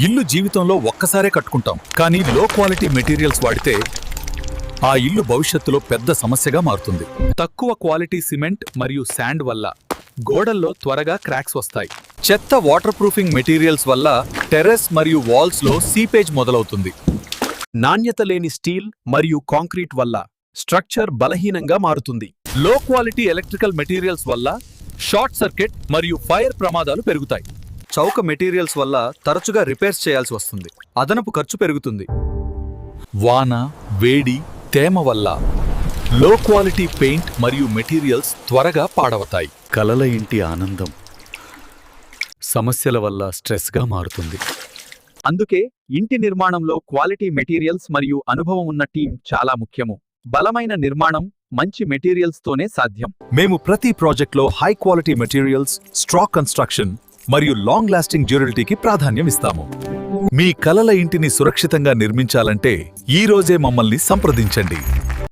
ఇల్లు జీవితంలో ఒక్కసారే కట్టుకుంటాం, కానీ లో క్వాలిటీ మెటీరియల్స్ వాడితే ఆ ఇల్లు భవిష్యత్తులో పెద్ద సమస్యగా మారుతుంది. తక్కువ క్వాలిటీ సిమెంట్ మరియు శాండ్ వల్ల గోడల్లో త్వరగా క్రాక్స్ వస్తాయి. చెత్త వాటర్ ప్రూఫింగ్ మెటీరియల్స్ వల్ల టెర్రస్ మరియు వాల్స్ లో సీపేజ్ మొదలవుతుంది. నాణ్యత లేని స్టీల్ మరియు కాంక్రీట్ వల్ల స్ట్రక్చర్ బలహీనంగా మారుతుంది. లో క్వాలిటీ ఎలక్ట్రికల్ మెటీరియల్స్ వల్ల షార్ట్ సర్క్యూట్ మరియు ఫైర్ ప్రమాదాలు పెరుగుతాయి. చౌక మెటీరియల్స్ వల్ల తరచుగా రిపేర్స్ చేయాల్సి వస్తుంది. అదనపు ఖర్చు పెరుగుతుంది. వాన, వేడి, తేమ వల్ల లో క్వాలిటీ పెయింట్ మరియు మెటీరియల్స్ త్వరగా పాడవుతాయి. కలల ఇంటి ఆనందం సమస్యల వల్ల స్ట్రెస్గా మారుతుంది. అందుకే ఇంటి నిర్మాణంలో క్వాలిటీ మెటీరియల్స్ మరియు అనుభవం ఉన్న టీం చాలా ముఖ్యము. బలమైన నిర్మాణం మంచి మెటీరియల్స్ తోనే సాధ్యం. మేము ప్రతి ప్రాజెక్ట్లో high quality materials, strong construction మరియు లాంగ్ లాస్టింగ్ డ్యూరబిలిటీకి ప్రాధాన్యం ఇస్తాము. మీ కలల ఇంటిని సురక్షితంగా నిర్మించాలంటే ఈ రోజే మమ్మల్ని సంప్రదించండి.